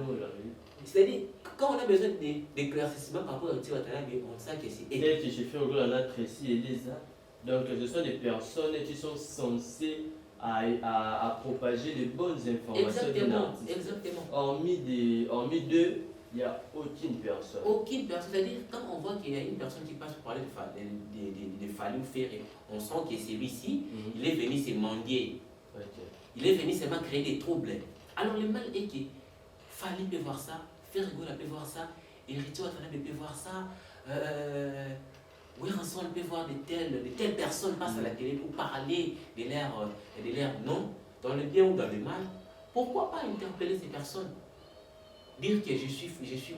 C'est-à-dire, quand on a besoin d'éclaircissement par rapport à Team Watanabe, on sait que c'est... Tel que j'ai fait au on a Tracy et Lisa. Donc, ce sont des personnes qui sont censées à propager de bonnes informations. Exactement. Hormis d'eux, il n'y a aucune personne. Aucune personne. C'est-à-dire, quand on voit qu'il y a une personne qui passe pour parler de Fallou Ferré, on sent que celui-ci, il est venu se mendier. Il est venu seulement créer des troubles. Alors, le mal est que Fallou peut voir ça, Ferrigola peut voir ça, Héritier Watanabe peut voir ça. Oui, ensemble, on peut voir de telles personnes passent à la télé pour parler de l'air non, dans le bien ou dans le mal. Pourquoi pas interpeller ces personnes? Dire que je suis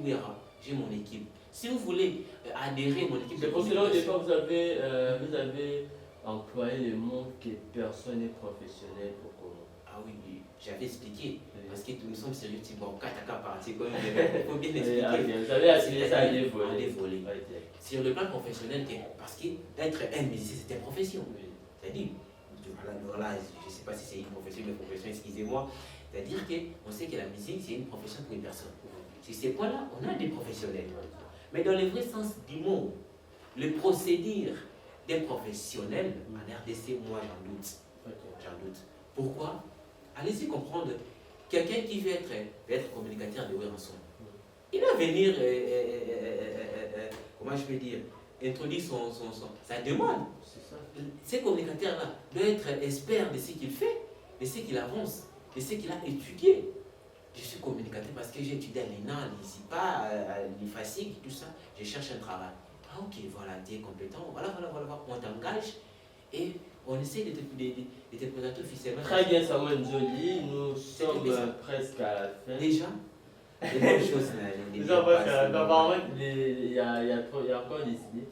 Wera, j'ai mon équipe. Si vous voulez adhérer à mon équipe, c'est pour cela au départ vous avez employé le mot que personne n'est professionnel pour comment. Ah oui, j'avais expliqué. Parce que nous sommes sérieux, bon, Kataka parti, il faut bien expliquer. Vous avez assimilé ça à des volets. Sur le plan professionnel, parce que d'être un musicien, c'est une profession. C'est-à-dire, voilà, je ne sais pas si c'est une profession, mais profession, excusez-moi. C'est-à-dire qu'on sait que la musique, c'est une profession pour une personne. Sur ces points-là, on a des professionnels. Mais dans le vrai sens du mot, le procédure des professionnels, en RDC, moi j'en doute. J'en doute. Pourquoi? Allez-y comprendre. Quelqu'un qui veut être communicateur de Weranson, il va venir, comment je peux dire, introduire sa demande. Ces communicateurs-là doivent être experts de ce qu'il fait, de ce qu'il avance, de ce qu'il a étudié. Je suis communicateur parce que j'ai étudié à l'ENA, à l'ISIPA, à l'IFASIC, tout ça. Je cherche un travail. Ah ok, voilà, tu es compétent, voilà, on t'engage et on essaie de te présenter officiellement. Très bien, Samuel Njoli, nous sommes presque à la fin. Déjà, les bonnes choses. Nous sommes presque à la fin. Apparemment, il y a encore des idées.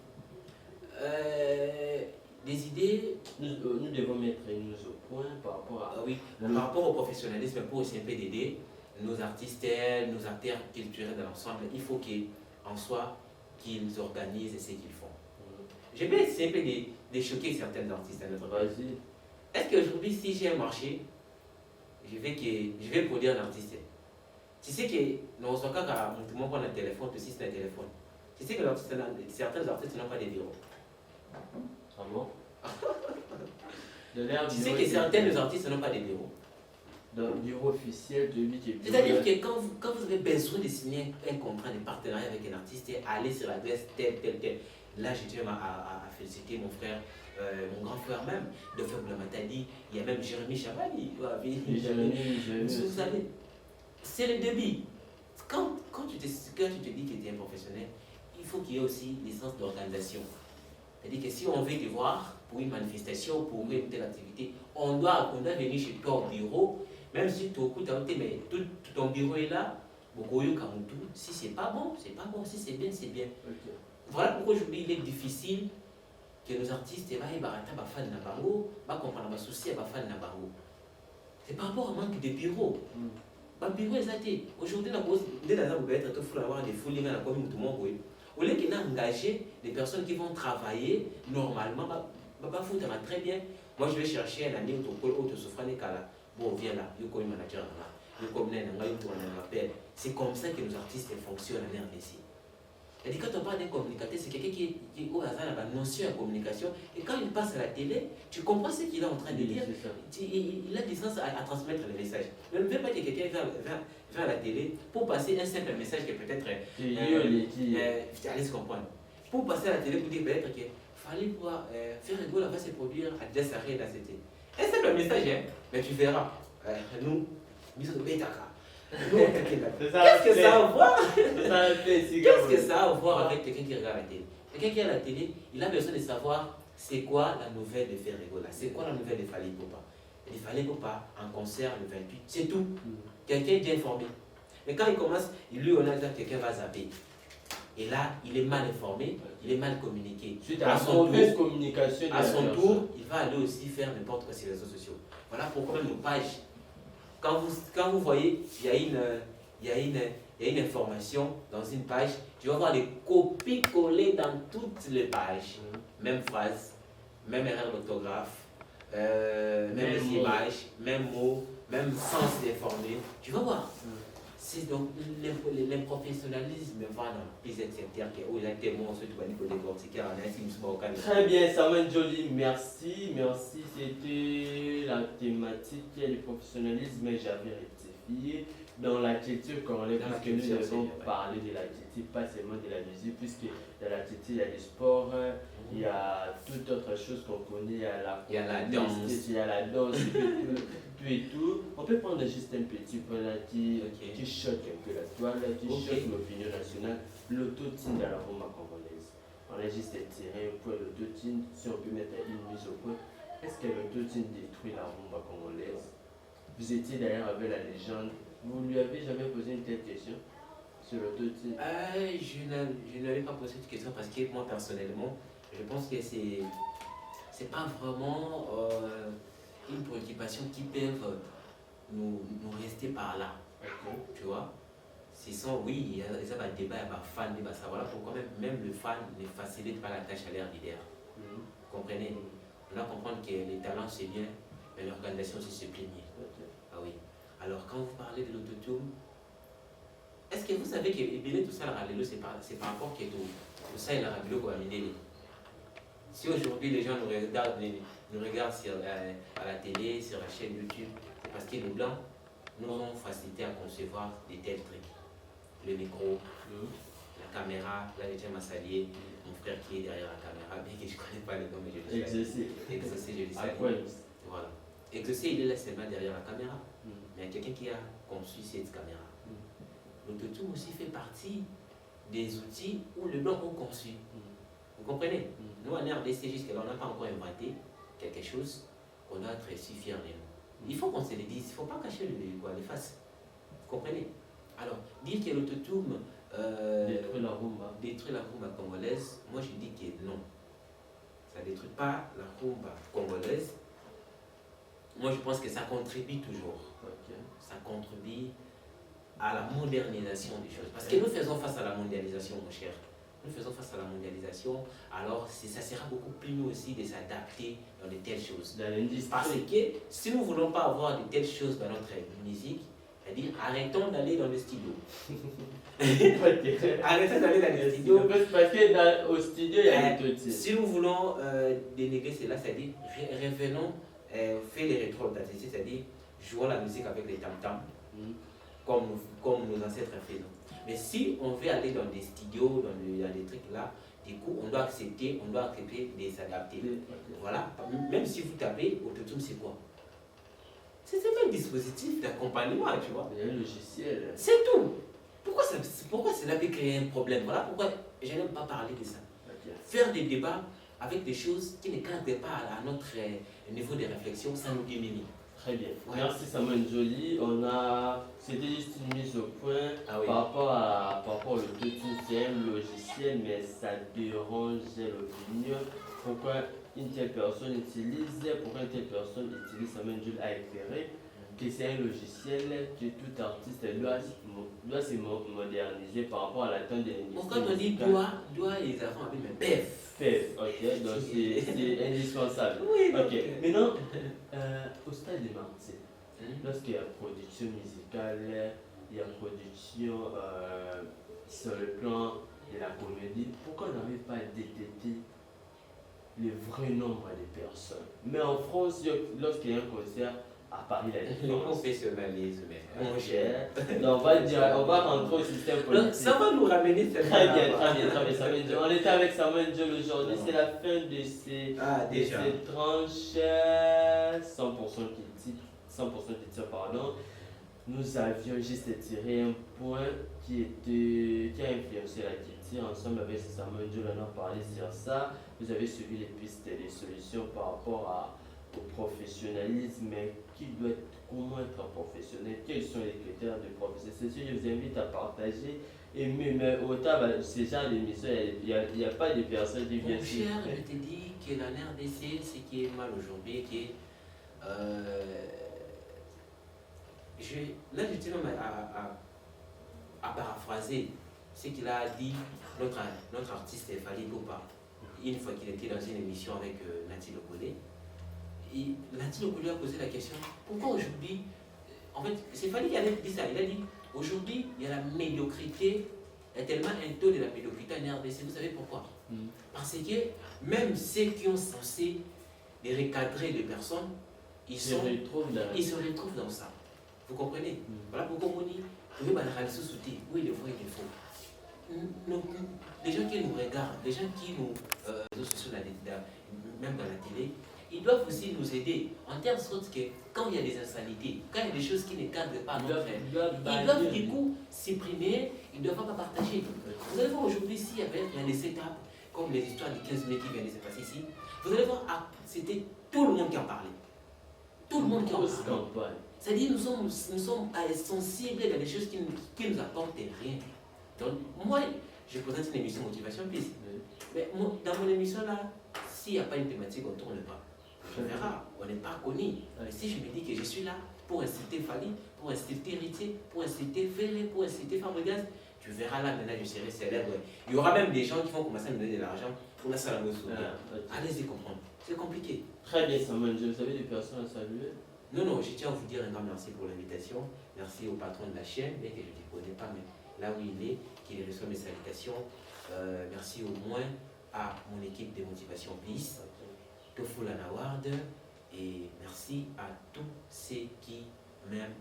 Des idées. Nous devons mettre une mise au point par rapport à. Oui, par rapport au professionnalisme, pour aussi un peu d'aider nos artistes, nos acteurs culturels dans l'ensemble, il faut qu'en soi, qu'ils organisent ce qu'ils font. Je vais essayer un peu de choquer certains artistes à notre pays. Est-ce qu'aujourd'hui, si j'ai un marché, je vais produire un artiste? Tu sais que nous recevons quand tout le monde prend un téléphone, tout c'est un téléphone. Tu sais que certains artistes n'ont pas de bureau. Ah bon? Tu sais que certains artistes n'ont pas de bureau. Dans le bureau officiel de lui qui est. C'est-à-dire que quand vous avez besoin de signer un contrat de partenariat avec un artiste, allez sur l'adresse telle. Là, je tiens à féliciter mon frère, mon grand frère même, Dr Blamatadi. Il y a même Jérémy Chavali. Vous savez, c'est le débit. Quand tu te dis que tu es un professionnel, il faut qu'il y ait aussi des sens d'organisation. C'est-à-dire que si on veut te voir pour une manifestation, pour une telle activité, on doit venir chez toi au bureau, même si tu mais tout ton bureau est là, si c'est pas bon, c'est pas bon, si c'est bien, c'est bien. Okay. Voilà pourquoi aujourd'hui il est difficile que nos artistes comprendre les soucis à c'est par rapport au manque de bureaux. Bureau est aujourd'hui, on avoir des foules au lieu qu'il a engagé des personnes qui vont travailler normalement, très bien. Moi, je vais chercher un ami bon, viens là, il y a un manager là, c'est comme ça que nos artistes fonctionnent en RDC. Et quand on parle d'un communicateur, c'est quelqu'un qui est au hasard à la notion de communication. Et quand il passe à la télé, tu comprends ce qu'il est en train de dire. Il a des sens à transmettre le message. Ne veut pas que quelqu'un vienne à la télé pour passer un simple message que peut-être. Allez se comprendre. Pour passer à la télé, pour dire peut-être qu'il fallait pouvoir faire un goal va se produire à Dessaré dans cette. Un simple message, hein, mais tu verras. Nous sommes qu'est-ce que ça a à voir? Qu'est-ce que ça a à voir avec quelqu'un qui regarde la télé? Quelqu'un qui regarde la télé, il a besoin de savoir c'est quoi la nouvelle de Ferregola, c'est quoi la nouvelle de Fally Ipupa. Il fallait pas en concert le 28, c'est tout. Quelqu'un est bien informé. Mais quand il commence, lui, on a dit que quelqu'un va zapper. Et là, il est mal informé, il est mal communiqué. À son communication, à son tour, il va aller aussi faire n'importe quoi sur les réseaux sociaux. Voilà pourquoi nos pages. Quand vous voyez, il y a une information dans une page, tu vas voir les copies collées dans toutes les pages. Même phrase, même erreur d'orthographe, même images, même mots, même sens d'informer. Tu vas voir. C'est donc l'improfessionnalisme va dans plusieurs secteurs où il y a tellement de choses. Très bien, Samuel Njoli, merci. C'était la thématique du professionnalisme et j'avais identifier dans la culture congolaise, Dans la puisque nous culture, devons c'est- ouais. parler de la culture, pas seulement de la musique, puisque dans la culture, il y a du sport, il y a toute autre chose qu'on connaît, il y a la Il y a la comédie, danse. il y a la danse, tout et tout. On peut prendre juste un petit point là Ok. qui choque un peu la toile, qui Ok. choque l'opinion nationale, l'autotune de la rumba congolaise. On a juste tiré un point l'autotune, si on peut mettre une mise au point. Est-ce que l'autotune détruit la rumba congolaise? Vous étiez d'ailleurs avec la légende, vous lui avez jamais posé une telle question sur l'autotune? Je n'avais pas posé cette question parce que moi personnellement, je pense que c'est pas vraiment une préoccupation qui peut nous rester par là. Ok. Tu vois? Ce sont, oui, il y a un débat, il y a un fan, il y a ça. Voilà pourquoi même le fan ne facilite pas la tâche à l'air leader. Mhm. Vous comprenez? Mhm. On doit comprendre que les talents c'est bien, mais l'organisation c'est se plaigner. Ok. Ah oui. Alors quand vous parlez de l'autotune, est-ce que vous savez que Ebele tout ça, c'est par rapport que tout ça, il a rappelé quoi, Mindele. Si aujourd'hui les gens nous regardent à la télé, sur la chaîne YouTube, c'est parce que les Blancs nous ont facilité à concevoir des tels trucs. Le micro, Mhm. la caméra, là j'ai déjà Massalier, mon frère qui est derrière la caméra, bien que je ne connais pas les noms, mais je le sais. Exercer. Exaucé, je le À sais. quoi? Voilà. Exaucé, il est là seulement derrière la caméra. Mhm. Mais il y a quelqu'un qui a conçu cette caméra. Mhm. L'autotune aussi fait partie des outils où le blanc ont conçu. Mhm. Vous comprenez? Mhm. Nous, en RDC, jusqu'à là, on n'a pas encore inventé quelque chose qu'on doit être si fiers de nous. Il faut qu'on se le dise, il ne faut pas cacher les faces. Vous comprenez? Alors, dire que l'autotune Détruire la rumba. congolaise, moi je dis que non. Ça ne détruit pas la rumba congolaise. Moi je pense que ça contribue toujours. Ok. Ça contribue à la modernisation des choses. Parce que nous faisons face à la mondialisation, mon cher. Nous faisons face à la mondialisation, alors ça sera beaucoup plus nous aussi de s'adapter dans de telles choses. Dans l'industrie. Parce que si nous ne voulons pas avoir de telles choses dans notre musique, c'est-à-dire arrêtons d'aller dans le studio. Ok. Arrêtons d'aller dans le studio. Parce que au studio, il y a l'autotune. Si nous voulons dénigrer cela, c'est-à-dire revenons, faire les rétro-authenticité, c'est-à-dire jouons la musique avec les tam-tams, Mhm. comme nos ancêtres faisaient. Mais si on veut aller dans des studios, dans des trucs là, du coup, on doit accepter de s'adapter. Ok. Voilà. Même si vous tapez autotune, c'est quoi? C'est un dispositif d'accompagnement, tu vois. Il y a un logiciel. C'est tout. Pourquoi cela peut créer un problème? Voilà pourquoi je n'aime pas parler de ça. Ok. Faire des débats avec des choses qui ne cadrent pas à notre niveau de réflexion, ça nous diminue. Très bien. Ouais. Merci Samuel Joly. C'était juste une mise au point Ah oui. par rapport au l'autotune. C'est un logiciel, mais ça dérange l'opinion. Pourquoi une telle personne utilise Samuel Joly à éclairer que c'est un logiciel que tout artiste doit se moderniser par rapport à l'attente de l'industrie. Quand on dit musicale. doit les enfants avec mes pef. Ok, donc c'est indispensable. Oui, donc, Ok, maintenant, au stade de Martin, Hein? lorsqu'il y a production musicale, il y a production sur le plan de la comédie, pourquoi on n'arrive pas à détecter le vrai nombre de personnes? Mais en France, lorsqu'il y a un concert, à Paris, la Le différence. professionnalisme, mon Ok. cher. Donc on va rentrer au système Donc, politique. ça va nous ramener Très bien, Samuel Joly. On était avec Samuel Joly aujourd'hui, c'est la fin de ces, Ah, déjà. ces tranches 100% culture, pardon. Nous avions juste tiré un point qui a influencé la culture. Ensemble avec Samuel Joly, on a parlé sur ça. Vous avez suivi les pistes et les solutions par rapport au professionnalisme, comment être professionnel, quels sont les critères de professionnel. C'est sûr, je vous invite à partager. Et mais autant, ces genre d'émissions, il n'y a pas de personnes qui viennent Mon cher, je te dis que la RDC, ce qui est mal aujourd'hui, là, je tiens même à paraphraser ce qu'il a dit notre artiste Fally Ipupa, une fois qu'il était dans une émission avec Nati Lokole. Nati Lokole a posé la question, pourquoi aujourd'hui, en fait, c'est Fally qui a dit ça, il a dit, aujourd'hui, il y a la médiocrité, il y a tellement un taux de la médiocrité en RDC, vous savez pourquoi? Parce que même ceux qui ont censé les recadrer les personnes, ils se retrouvent dans ça. Vous comprenez? Voilà pourquoi on dit, oui, bah, la société, oui, il est vrai, il est faux. Les gens qui nous regardent, les gens qui nous, réseaux sociaux, même dans la télé, ils doivent aussi nous aider en termes sorte que quand il y a des insanités, quand il y a des choses qui ne cadrent pas notre rêve, ils doivent du coup supprimer, ils ne doivent pas partager. Vous allez voir aujourd'hui, s'il y avait des setups, comme les histoires du 15 mai qui viennent de se passer ici, vous allez voir, c'était tout le monde qui en parlait. Tout le monde qui en parlait. C'est-à-dire nous sommes sensibles à des choses qui nous apportent rien. Donc, moi, je présente une émission Motivation Plus. Mais moi, dans mon émission là, s'il n'y a pas une thématique, on ne tourne pas. On verra, on n'est pas connu. Mais si je me dis que je suis là pour inciter Fali, pour inciter Héritier, pour inciter Ferré, pour inciter Fabregas, tu verras là maintenant, je serai célèbre. Il y aura même des gens qui vont commencer à me donner de l'argent pour la salle à Allez-y comprendre. C'est compliqué. Très bien, Samuel. Vous avez des personnes à saluer? Non, je tiens à vous dire un grand merci pour l'invitation. Merci au patron de la chaîne, bien que je ne le connais pas, mais là où il est, qu'il reçoit mes salutations. Merci au moins à mon équipe de Motivation Plus, Tofulan Award, et merci à tous ceux qui m'aiment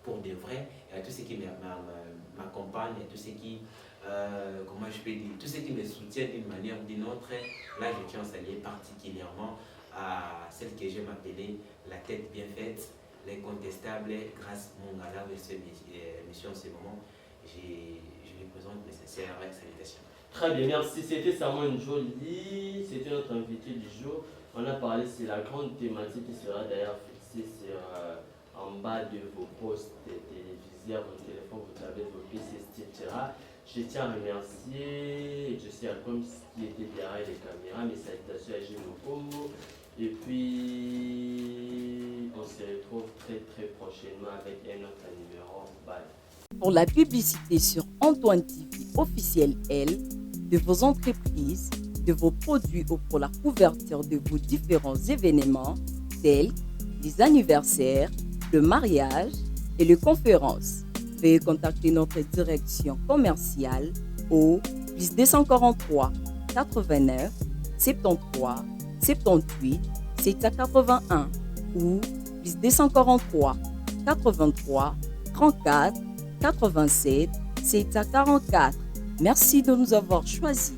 pour de vrai, et à tous ceux qui m'accompagnent, et à tous ceux qui, comment je peux dire, tous ceux qui me soutiennent d'une manière ou d'une autre. Là, je tiens à saluer particulièrement à celle que j'aime appeler la tête bien faite, l'incontestable Grâce Mongala, et cette émission en ce moment. Je lui présente mes sincères salutations. Très bien, merci. C'était Samuel Joly, c'était notre invité du jour. On a parlé, c'est la grande thématique qui sera d'ailleurs fixée sur, en bas de vos postes téléviseurs, votre téléphone, vos tablettes, vos PC, etc. Je tiens à remercier Jesse Alcom qui était derrière les caméras, mes salutations à Gino Como. Et puis, on se retrouve très très prochainement avec un autre numéro. Bye. Pour la publicité sur Antoine TV officiel L, de vos entreprises, de vos produits ou pour la couverture de vos différents événements tels les anniversaires, le mariage et les conférences, veuillez contacter notre direction commerciale au +243 89 73 78 781 ou +243 83 34 87 744. Merci de nous avoir choisis.